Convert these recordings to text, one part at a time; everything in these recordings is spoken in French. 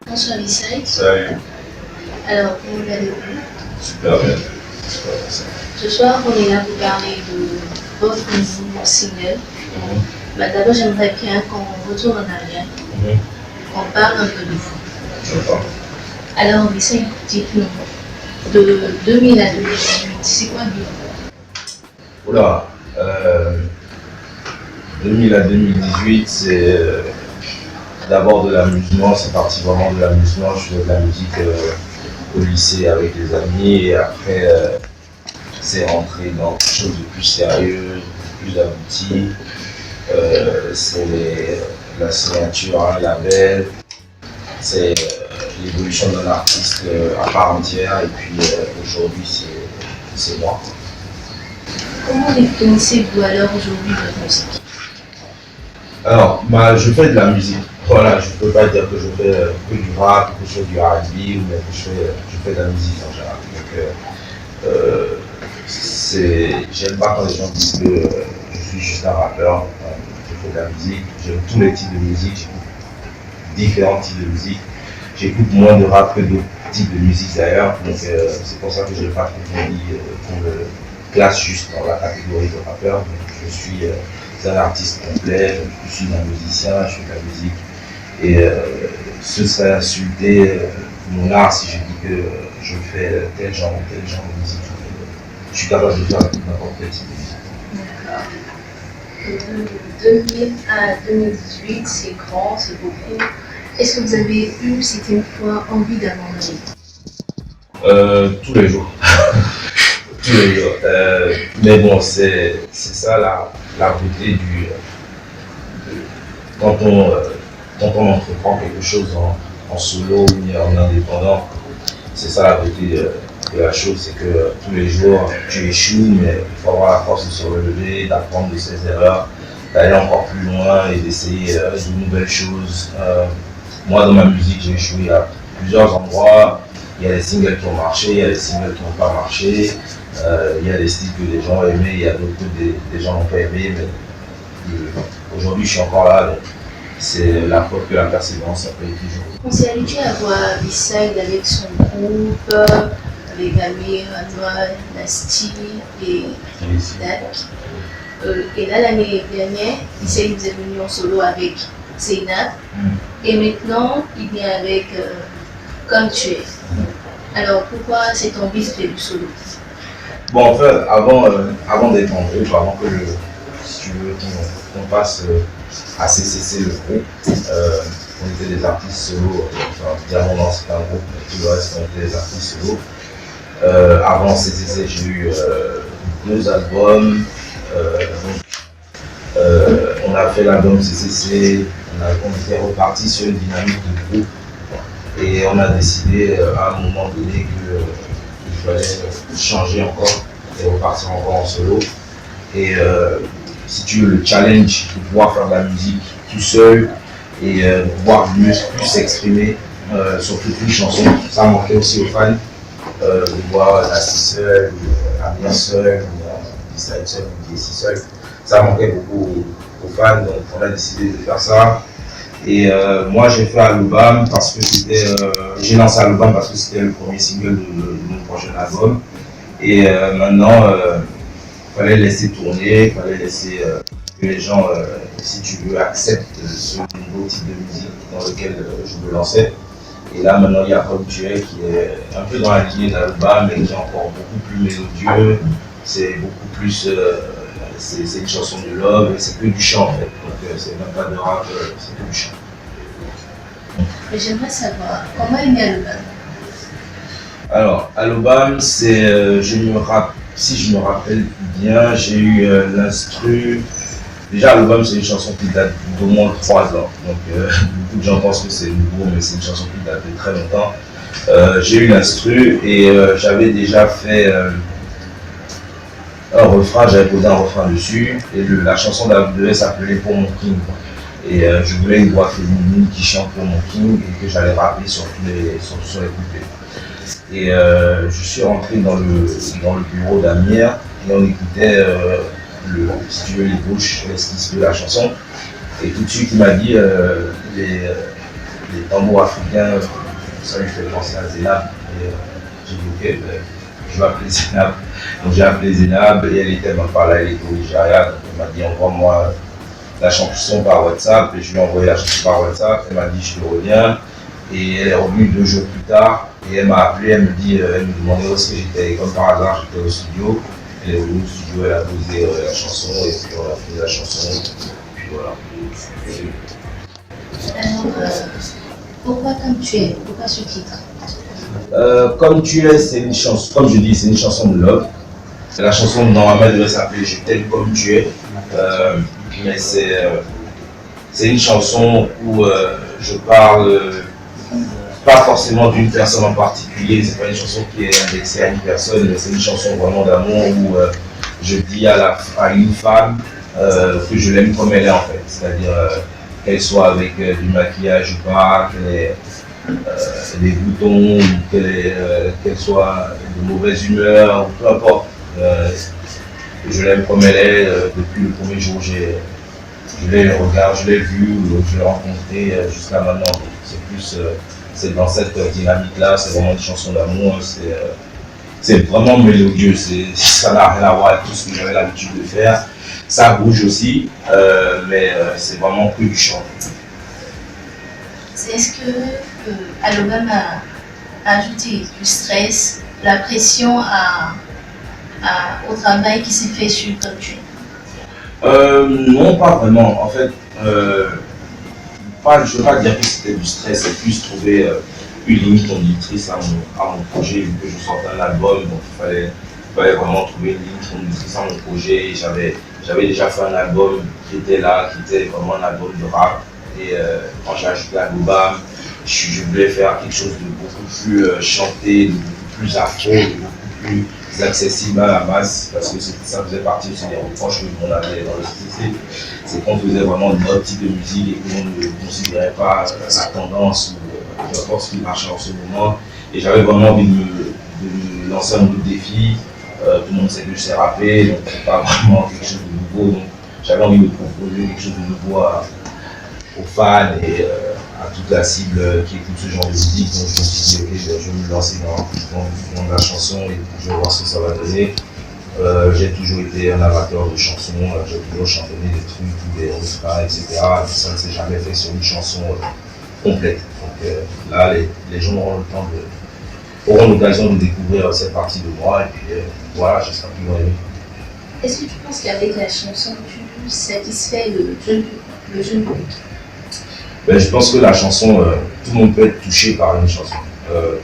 Bonsoir Vissay. Salut. Alors, comment allez-vous? Super bien. Super bien. Ce soir, on est là pour parler de votre nouveau single. D'abord, j'aimerais bien qu'on retourne en arrière, qu'on parle un peu de vous. J'entends. Alors, Vissay, dites-nous, de 2000 à 2018, c'est quoi le bilan? Oula, 2000 à 2018, c'est d'abord de l'amusement, c'est parti vraiment de l'amusement. Je faisais de la musique au lycée avec des amis et après, c'est rentré dans quelque chose de plus sérieux, de plus abouti. C'est la signature à un label, c'est l'évolution d'un artiste à part entière et puis aujourd'hui, c'est moi. Comment définissez-vous alors aujourd'hui votre musique? Alors, je fais de la musique. Voilà, je ne peux pas dire que je fais que du rap, que je fais du R&B ou bien que je fais de la musique en général. Donc, j'aime pas quand les gens disent que je suis juste un rappeur. Je fais de la musique, j'aime tous les types de musique, j'écoute différents types de musique. J'écoute moins de rap que d'autres types de musique d'ailleurs. Donc, c'est pour ça que je n'ai pas trop envie qu'on me classe juste dans la catégorie de rappeur. Donc, je suis un artiste complet, je suis un musicien, je fais de la musique. Et ce serait insulter mon art si je dis que je fais tel genre de musique. Je suis capable de faire n'importe quel type de musique. De 2000 à 2018, c'est grand, c'est beaucoup. Est-ce que vous avez eu, c'était une fois, envie d'abandonner? Tous les jours. Tous les jours. Mais bon, c'est ça la beauté quand on entreprend quelque chose en solo ou en indépendant. C'est ça la beauté de la chose, c'est que tous les jours tu échoues, mais il faut avoir la force de se relever, d'apprendre de ses erreurs, d'aller encore plus loin et d'essayer de nouvelles choses. Moi, dans ma musique, j'ai échoué à plusieurs endroits. Il y a des singles qui ont marché, il y a des singles qui n'ont pas marché. Il y a des styles que les gens ont aimés, il y a d'autres que des gens n'ont pas aimé. Mais aujourd'hui, je suis encore là. Donc c'est la preuve que la persévérance, ça paye toujours. On s'est habitué à voir Vissay avec son groupe, avec Amir, Anwar, Nasty et Dak. Et là, l'année dernière, Vissay vous est venu en solo avec Zainab. Et maintenant, il vient avec Comme tu es. Alors, pourquoi cette envie de faire du solo? Bon, en fait, avant d'être en groupe, avant que si tu veux qu'on passe à CCC le groupe, on était des artistes solo. Enfin, Diamant, c'était un groupe, mais tout le reste, on était des artistes solo. Avant CCC, j'ai eu 2 albums. On a fait l'album CCC, on était reparti sur une dynamique de groupe. Et on a décidé à un moment donné qu'il fallait changer encore et repartir encore en solo. Et si tu veux, le challenge de pouvoir faire de la musique tout seul et de pouvoir plus s'exprimer sur toute une chanson, ça manquait aussi aux fans de voir Nasty seul, Amir seul, Vissay seul, Vissay seul. Ça manquait beaucoup aux fans, donc on a décidé de faire ça. Et moi j'ai fait Alobam parce que j'ai lancé Alobam parce que c'était le premier single de mon prochain album. Et maintenant, il fallait laisser tourner, il fallait laisser que les gens, si tu veux, acceptent ce nouveau type de musique dans lequel je me lançais. Et là maintenant il y a Comme tu es qui est un peu dans la lignée d'Alobam mais qui est encore beaucoup plus mélodieux. C'est beaucoup plus... c'est une chanson de love, c'est que du chant en fait, donc c'est même pas de rap, c'est que du chant. Mais j'aimerais savoir, comment est né Alobam? Alors, Alobam, c'est, si je me rappelle bien, j'ai eu l'instru. Déjà, Alobam, c'est une chanson qui date d'au moins 3 ans, donc beaucoup de gens pensent que c'est nouveau, mais c'est une chanson qui date de très longtemps. J'ai eu l'instru et j'avais déjà fait un refrain, j'avais posé un refrain dessus et la chanson devait s'appeler Pour mon king. Et je voulais une voix féminine qui chante pour mon king et que j'allais rappeler sur les couplets. Et je suis rentré dans le bureau d'Amir et on écoutait si tu veux, les bouches, l'esquisse de la chanson. Et tout de suite il m'a dit les tambours africains, ça lui fait penser à Zénab. Et j'ai dit ok, ben, je vais appeler Zénab. Donc j'ai appelé Zénab et elle était même pas là, elle était au Nigeria. Donc elle m'a dit envoie-moi la chanson par WhatsApp et je lui ai envoyé la chanson par WhatsApp. Elle m'a dit je te reviens. Et elle est revenue 2 jours plus tard et elle m'a appelé, elle me demandait où est-ce que j'étais. Et comme par hasard, j'étais au studio. Elle est revenue au studio, elle a posé la chanson et puis on a fait la chanson. Et puis voilà. Alors, pourquoi Comme tu es? Pourquoi ce titre? Comme tu es, c'est une chanson, comme je dis, c'est une chanson de love. La chanson normalement devait s'appeler Je t'aime comme tu es. Mais c'est une chanson où je parle pas forcément d'une personne en particulier, c'est pas une chanson qui est indexée à une personne, mais c'est une chanson vraiment d'amour où je dis à une femme que je l'aime comme elle est en fait, c'est-à-dire qu'elle soit avec du maquillage ou pas, qu'elle ait des boutons, qu'elle soit de mauvaise humeur, ou peu importe. Je l'aime comme elle est depuis le premier jour où je l'ai regardé, je l'ai vu, je l'ai rencontré jusqu'à maintenant. C'est plus c'est dans cette dynamique-là, c'est vraiment une chanson d'amour, c'est vraiment mélodieux, ça n'a rien à voir avec tout ce que j'avais l'habitude de faire. Ça bouge aussi, mais c'est vraiment que du chant. Est-ce que l'album a ajouté du stress, la pression au travail qui s'est fait sur Comme tu es? Non, pas vraiment. En fait, je ne veux pas dire que c'était du stress, c'est plus trouver une ligne conductrice à mon projet, vu que je sortais un album, donc il fallait vraiment trouver une ligne conductrice à mon projet. J'avais déjà fait un album qui était là, qui était vraiment un album de rap. Et quand j'ai ajouté l'album, je voulais faire quelque chose de beaucoup plus chanté, de beaucoup plus afro, de beaucoup plus accessible à la masse, parce que ça faisait partie aussi des reproches qu'on avait dans le CCC. C'est qu'on faisait vraiment notre type de musique et qu'on ne considérait pas la tendance ou peu importe ce qui marchait en ce moment. Et j'avais vraiment envie de me lancer un nouveau défi. Tout le monde sait que je sais rapper, donc c'est pas vraiment quelque chose de nouveau. Donc j'avais envie de proposer quelque chose de nouveau aux fans et à toute la cible qui écoute ce genre de musique. Donc je me suis dit, ok, je vais me lancer dans la chanson et je vais voir ce que ça va donner. J'ai toujours été un amateur de chansons, j'ai toujours chantonné des trucs, des refrains, etc. Mais ça ne s'est jamais fait sur une chanson complète. Donc là, les gens auront l'occasion de découvrir cette partie de moi et puis voilà, j'espère qu'ils vont aimer. Est-ce que tu penses qu'avec la chanson, tu satisfais le jeune public? Je pense que la chanson, tout le monde peut être touché par une chanson.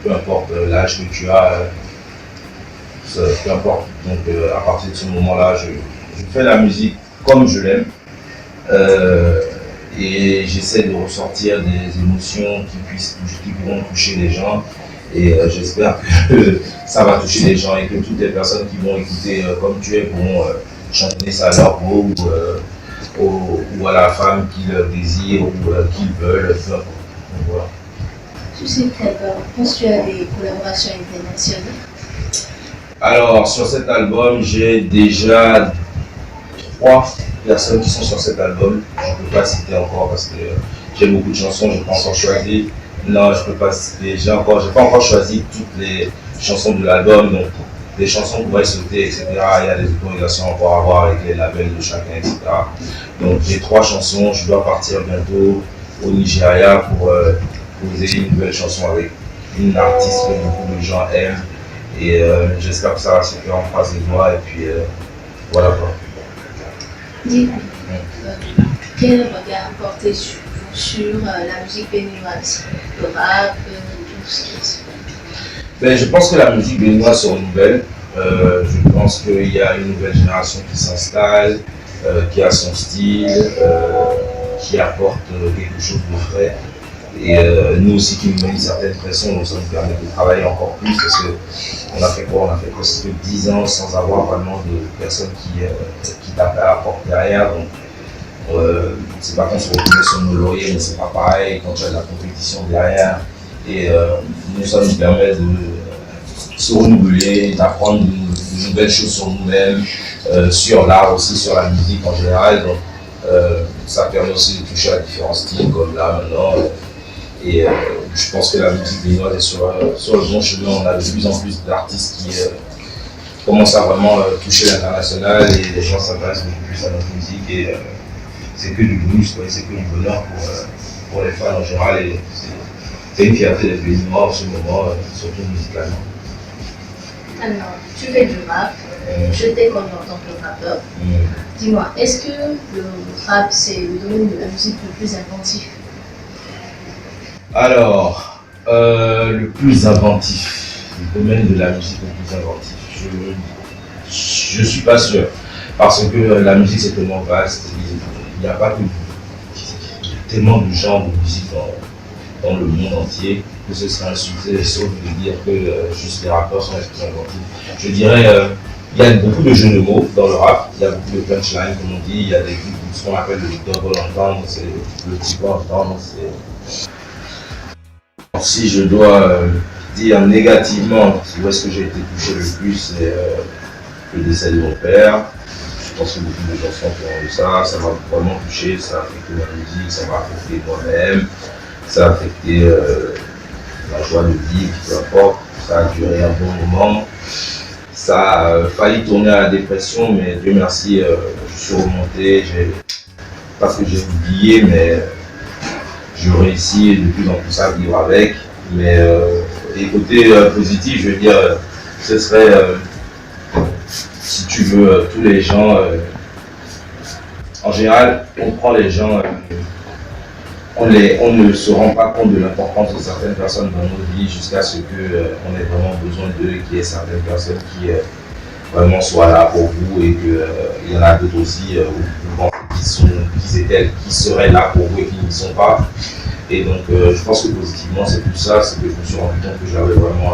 Peu importe l'âge que tu as, peu importe. Donc à partir de ce moment-là, je fais la musique comme je l'aime. Et j'essaie de ressortir des émotions qui pourront toucher les gens. Et j'espère que ça va toucher les gens et que toutes les personnes qui vont écouter Comme tu es pourront chanter ça à leur beau ou à la femme qui le désire ou qu'ils veulent. Voilà. Sur cet album, penses-tu à des collaborations internationales? Alors, sur cet album, j'ai déjà 3 personnes qui sont sur cet album. Je ne peux pas citer encore parce que j'ai beaucoup de chansons, je n'ai pas encore choisi. Non, je ne peux pas citer. J'ai pas encore choisi toutes les chansons de l'album. Donc, des chansons pourraient sauter, etc. Il y a des autorisations encore à avoir avec les labels de chacun, etc. Donc, j'ai 3 chansons. Je dois partir bientôt au Nigeria pour poser une nouvelle chanson avec une artiste que beaucoup de gens aiment. Et j'espère que ça va se faire, on croise les doigts. Et puis, voilà quoi. Dis-moi, quel regard porter sur la musique béninoise, le rap, tout ce qui se fait? Je pense que la musique béninoise se renouvelle. Je pense qu'il y a une nouvelle génération qui s'installe, qui a son style, qui apporte quelque chose de frais. Et nous aussi qui nous met une certaine pression, donc ça nous permet de travailler encore plus parce qu'on a fait quoi? On a fait presque 10 ans sans avoir vraiment de personnes qui tapent à la porte derrière. Donc c'est pas qu'on se retrouve sur nos lauriers, mais c'est pas pareil quand il y a de la compétition derrière. Et nous, ça nous permet de se renouveler, d'apprendre de nouvelles choses sur nous-mêmes, sur l'art aussi, sur la musique en général. Donc ça permet aussi de toucher à différents styles comme là maintenant. Et je pense que la musique béninoise est sur le bon chemin. On a de plus en plus d'artistes qui commencent à vraiment toucher l'international et les gens s'intéressent beaucoup plus à notre musique. Et c'est que du bonus, c'est que du bonheur pour les fans en général. Et c'est une fierté d'être béninois en ce moment, surtout musicalement. Alors, tu fais du rap, je t'ai connu en tant que rappeur. Dis-moi, est-ce que le rap, c'est le domaine de la musique le plus inventif? Alors, le plus inventif, le domaine de la musique le plus inventif, je suis pas sûr. Parce que la musique c'est tellement vaste, il n'y a pas tellement de genres de musique dans le monde entier que ce serait un succès, sauf de dire que juste les rappeurs sont les plus inventifs. Je dirais, il y a beaucoup de jeux de mots dans le rap, il y a beaucoup de punchlines comme on dit, il y a ce qu'on appelle le double entendre, c'est le triple entendre. Si je dois dire négativement où est-ce que j'ai été touché le plus, c'est le décès de mon père. Je pense que beaucoup de gens sont au courant de ça, ça m'a vraiment touché, ça a affecté ma musique, ça m'a affecté moi-même, ça a affecté la joie de vivre, peu importe, ça a duré un bon moment. Ça a failli tourner à la dépression, mais Dieu merci, je suis remonté, parce que j'ai oublié, mais je réussis de plus en plus à vivre avec. Mais les côtés positifs, je veux dire, ce serait, si tu veux, tous les gens, en général, on prend les gens, on ne se rend pas compte de l'importance de certaines personnes dans nos vies jusqu'à ce qu'on ait vraiment besoin d'eux et qu'il y ait certaines personnes qui vraiment soient là pour vous et qu'il y en a d'autres aussi vous pensez qui seraient là pour vous et qui n'y sont pas. Et donc je pense que positivement c'est tout ça, c'est que je me suis rendu compte que j'avais vraiment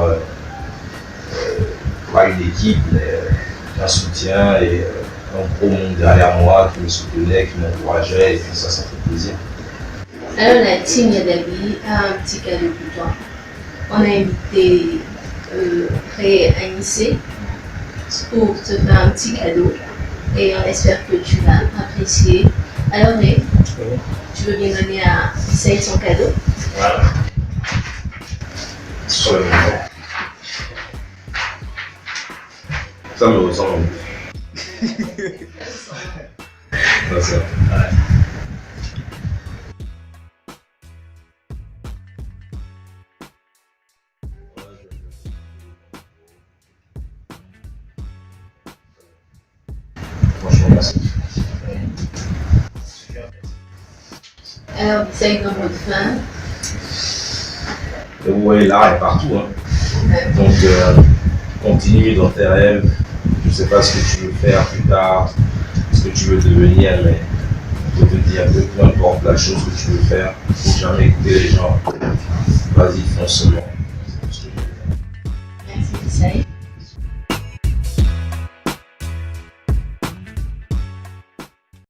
pas une équipe, mais un soutien et un gros monde derrière moi qui me soutenait, qui m'encourageait et puis ça fait plaisir. Alors la team Yadabi a un petit cadeau pour toi. On a invité Ré Anissé pour te faire un petit cadeau et on espère que tu vas apprécier. Alors Ré, tu veux bien donner à Saïd son cadeau? Voilà. Ça me ressemble. C'est ça. Ouais. Franchement, merci. Alors, Saïd, dans votre fin. Et vous voyez, l'art est partout. Hein. Ouais. Donc, continue dans tes rêves. Je ne sais pas ce que tu veux faire plus tard, ce que tu veux devenir, mais je peux te dire que peu importe la chose que tu veux faire, il ne faut jamais écouter les gens. Vas-y, fonce seulement. Merci, Saïd.